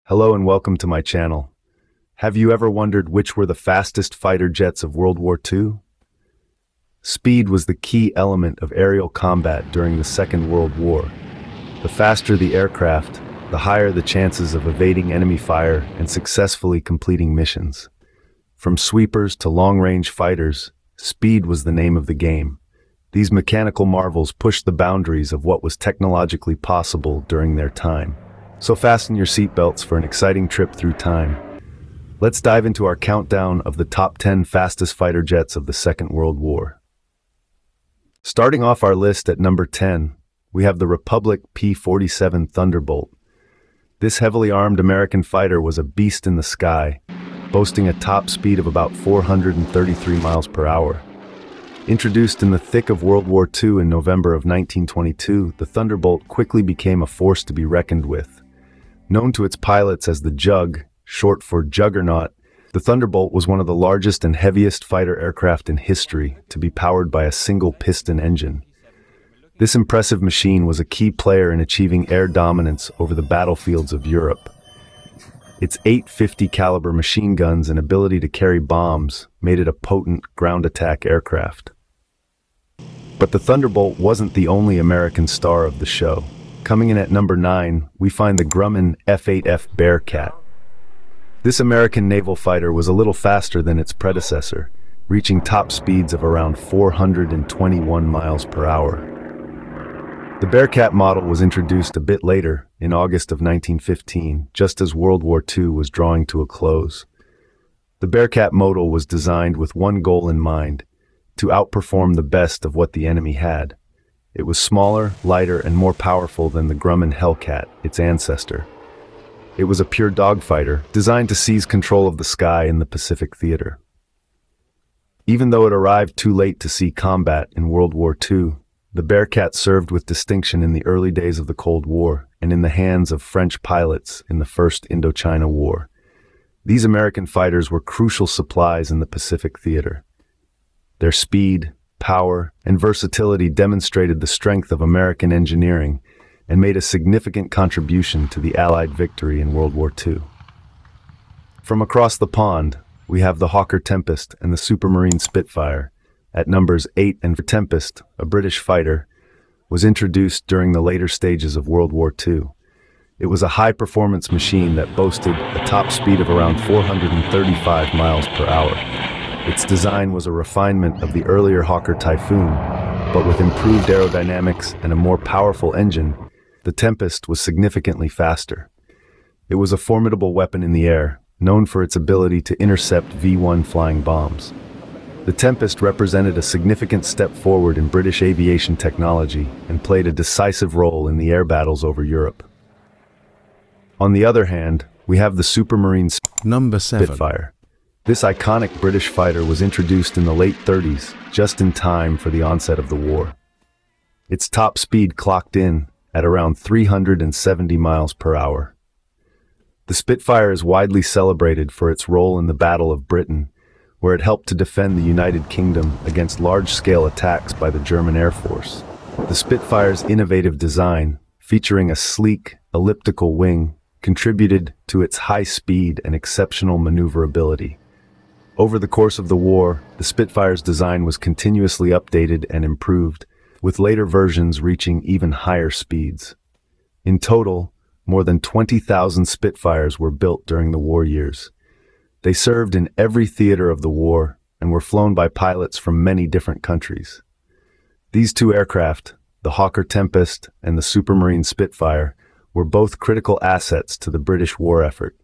Hello and welcome to my channel. Have you ever wondered which were the fastest fighter jets of World War II? Speed was the key element of aerial combat during the Second World War. The faster the aircraft, the higher the chances of evading enemy fire and successfully completing missions. From sweepers to long-range fighters, speed was the name of the game. These mechanical marvels pushed the boundaries of what was technologically possible during their time. So fasten your seatbelts for an exciting trip through time. Let's dive into our countdown of the top 10 fastest fighter jets of the Second World War. Starting off our list at number 10, we have the Republic P47 Thunderbolt. This heavily armed American fighter was a beast in the sky, boasting a top speed of about 433 miles per hour. Introduced in the thick of World War II in November of 1922, the Thunderbolt quickly became a force to be reckoned with. Known to its pilots as the Jug, short for Juggernaut, the Thunderbolt was one of the largest and heaviest fighter aircraft in history to be powered by a single piston engine. This impressive machine was a key player in achieving air dominance over the battlefields of Europe. Its 850 caliber machine guns and ability to carry bombs made it a potent ground attack aircraft. But the Thunderbolt wasn't the only American star of the show. Coming in at number 9, we find the Grumman F-8F Bearcat. This American naval fighter was a little faster than its predecessor, reaching top speeds of around 421 miles per hour. The Bearcat model was introduced a bit later, in August of 1915, just as World War II was drawing to a close. The Bearcat model was designed with one goal in mind: to outperform the best of what the enemy had. It was smaller, lighter, and more powerful than the Grumman Hellcat, its ancestor. It was a pure dogfighter, designed to seize control of the sky in the Pacific theater. Even though it arrived too late to see combat in World War II, the Bearcat served with distinction in the early days of the Cold War and in the hands of French pilots in the First Indochina War. These American fighters were crucial supplies in the Pacific theater. Their speed, power, and versatility demonstrated the strength of American engineering and made a significant contribution to the Allied victory in World War II. From across the pond, we have the Hawker Tempest and the Supermarine Spitfire. At numbers 8 and Tempest, a British fighter, was introduced during the later stages of World War II. It was a high-performance machine that boasted a top speed of around 435 miles per hour. Its design was a refinement of the earlier Hawker Typhoon, but with improved aerodynamics and a more powerful engine, the Tempest was significantly faster. It was a formidable weapon in the air, known for its ability to intercept V-1 flying bombs. The Tempest represented a significant step forward in British aviation technology and played a decisive role in the air battles over Europe. On the other hand, we have the Supermarine Number 7. Spitfire. This iconic British fighter was introduced in the late 30s, just in time for the onset of the war. Its top speed clocked in at around 370 miles per hour. The Spitfire is widely celebrated for its role in the Battle of Britain, where it helped to defend the United Kingdom against large-scale attacks by the German Air Force. The Spitfire's innovative design, featuring a sleek, elliptical wing, contributed to its high speed and exceptional maneuverability. Over the course of the war, the Spitfire's design was continuously updated and improved, with later versions reaching even higher speeds. In total, more than 20,000 Spitfires were built during the war years. They served in every theater of the war and were flown by pilots from many different countries. These two aircraft, the Hawker Tempest and the Supermarine Spitfire, were both critical assets to the British war effort.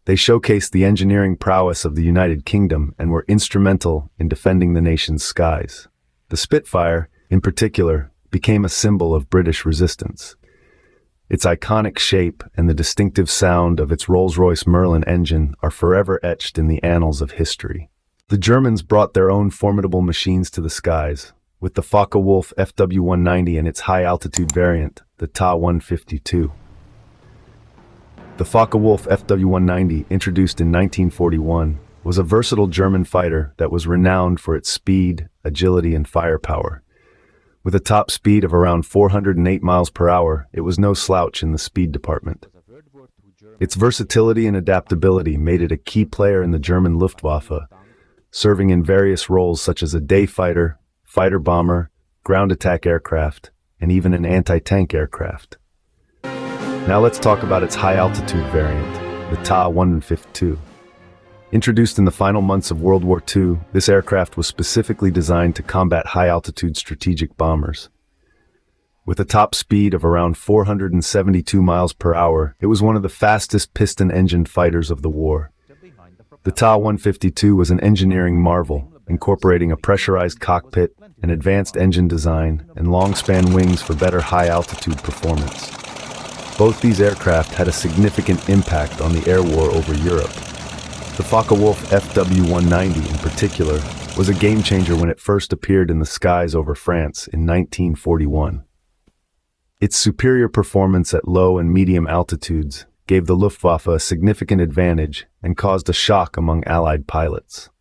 They showcased the engineering prowess of the United Kingdom and were instrumental in defending the nation's skies. The Spitfire, in particular, became a symbol of British resistance. Its iconic shape and the distinctive sound of its Rolls-Royce Merlin engine are forever etched in the annals of history. The Germans brought their own formidable machines to the skies, with the Focke-Wulf FW-190 and its high-altitude variant, the Ta-152. The Focke-Wulf FW-190, introduced in 1941, was a versatile German fighter that was renowned for its speed, agility, and firepower. With a top speed of around 408 miles per hour, it was no slouch in the speed department. Its versatility and adaptability made it a key player in the German Luftwaffe, serving in various roles such as a day fighter, fighter bomber, ground attack aircraft, and even an anti-tank aircraft. Now let's talk about its high-altitude variant, the Ta-152. Introduced in the final months of World War II, this aircraft was specifically designed to combat high-altitude strategic bombers. With a top speed of around 472 miles per hour, it was one of the fastest piston-engined fighters of the war. The Ta-152 was an engineering marvel, incorporating a pressurized cockpit, an advanced engine design, and long-span wings for better high-altitude performance. Both these aircraft had a significant impact on the air war over Europe. The Focke-Wulf FW-190 in particular was a game-changer when it first appeared in the skies over France in 1941. Its superior performance at low and medium altitudes gave the Luftwaffe a significant advantage and caused a shock among Allied pilots.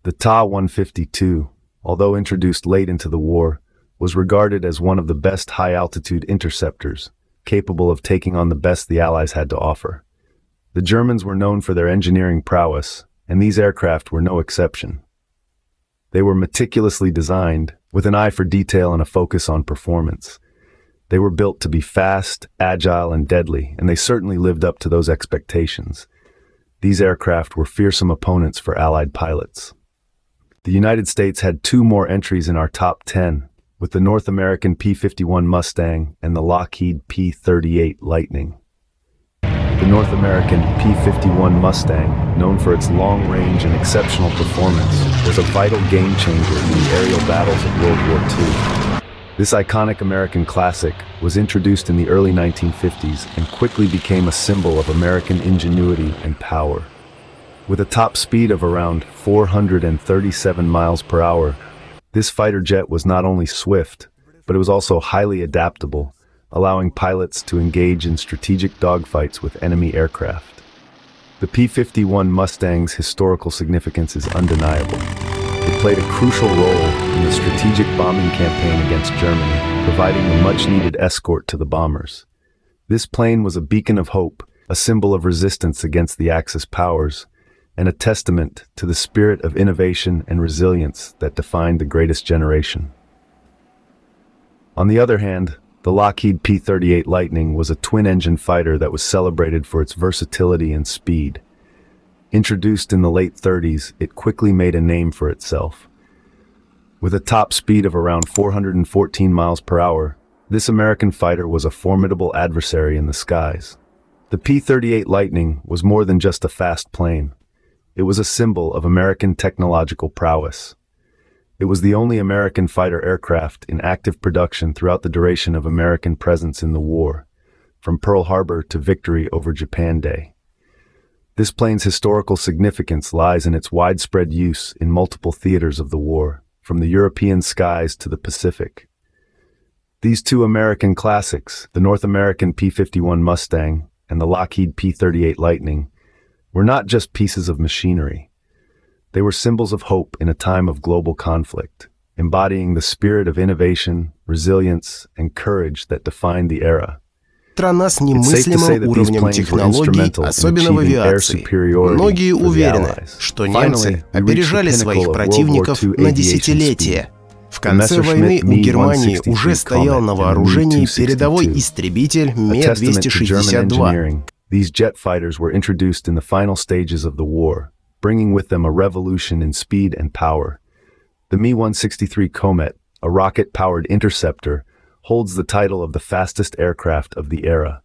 The Ta-152, although introduced late into the war, was regarded as one of the best high-altitude interceptors, capable of taking on the best the Allies had to offer. The Germans were known for their engineering prowess, and these aircraft were no exception. They were meticulously designed, with an eye for detail and a focus on performance. They were built to be fast, agile, and deadly, and they certainly lived up to those expectations. These aircraft were fearsome opponents for Allied pilots. The United States had two more entries in our top 10, with the North American P-51 Mustang and the Lockheed P-38 Lightning. The North American P-51 Mustang, known for its long range and exceptional performance, was a vital game-changer in the aerial battles of World War II. This iconic American classic was introduced in the early 1950s and quickly became a symbol of American ingenuity and power. With a top speed of around 437 miles per hour, this fighter jet was not only swift, but it was also highly adaptable, allowing pilots to engage in strategic dogfights with enemy aircraft. The P-51 Mustang's historical significance is undeniable. It played a crucial role in the strategic bombing campaign against Germany, providing the much-needed escort to the bombers. This plane was a beacon of hope, a symbol of resistance against the Axis powers, and a testament to the spirit of innovation and resilience that defined the greatest generation. On the other hand, the Lockheed P-38 Lightning was a twin-engine fighter that was celebrated for its versatility and speed. Introduced in the late 30s, it quickly made a name for itself. With a top speed of around 414 miles per hour, this American fighter was a formidable adversary in the skies. The P-38 Lightning was more than just a fast plane. It was a symbol of American technological prowess. It was the only American fighter aircraft in active production throughout the duration of American presence in the war, from Pearl Harbor to victory over Japan Day. This plane's historical significance lies in its widespread use in multiple theaters of the war, from the European skies to the Pacific. These two American classics, the North American P-51 Mustang and the Lockheed P-38 Lightning, were not just pieces of machinery. They were symbols of hope in a time of global conflict, embodying the spirit of innovation, resilience, and courage that defined the era. Страна с немыслимым уровнем технологий, особенно в авиации. Многие уверены, что немцы опережали своих противников на десятилетия. В конце войны у Германии уже стоял на вооружении передовой истребитель Ме-262. These jet fighters were introduced in the final stages of the war, bringing with them a revolution in speed and power. The Me-163 Comet, a rocket-powered interceptor, holds the title of the fastest aircraft of the era.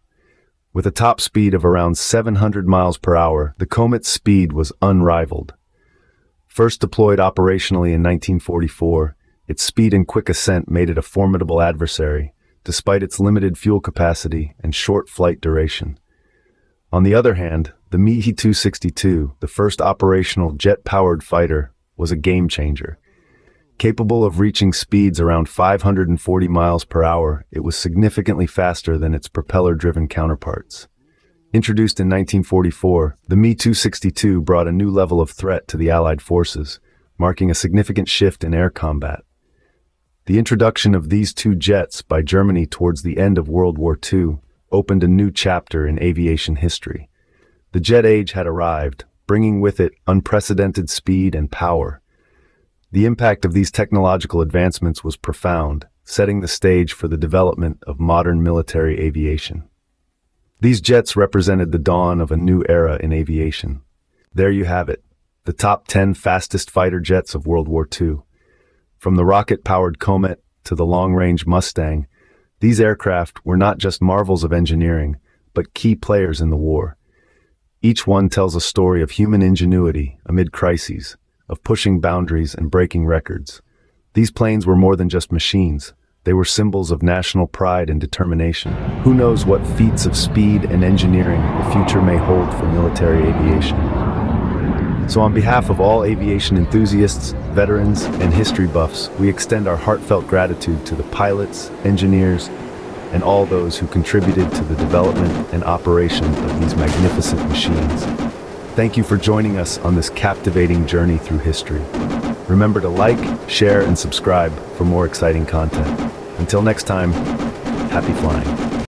With a top speed of around 700 miles per hour, the Comet's speed was unrivaled. First deployed operationally in 1944, its speed and quick ascent made it a formidable adversary, despite its limited fuel capacity and short flight duration. On the other hand, the Me-262, the first operational jet-powered fighter, was a game-changer. Capable of reaching speeds around 540 miles per hour, it was significantly faster than its propeller-driven counterparts. Introduced in 1944, the Me-262 brought a new level of threat to the Allied forces, marking a significant shift in air combat. The introduction of these two jets by Germany towards the end of World War II opened a new chapter in aviation history. The jet age had arrived, bringing with it unprecedented speed and power. The impact of these technological advancements was profound, setting the stage for the development of modern military aviation. These jets represented the dawn of a new era in aviation. There you have it, the top 10 fastest fighter jets of World War II. From the rocket-powered Comet to the long-range Mustang, these aircraft were not just marvels of engineering, but key players in the war. Each one tells a story of human ingenuity amid crises, of pushing boundaries and breaking records. These planes were more than just machines. They were symbols of national pride and determination. Who knows what feats of speed and engineering the future may hold for military aviation. So on behalf of all aviation enthusiasts, veterans, and history buffs, we extend our heartfelt gratitude to the pilots, engineers, and all those who contributed to the development and operation of these magnificent machines. Thank you for joining us on this captivating journey through history. Remember to like, share, and subscribe for more exciting content. Until next time, happy flying.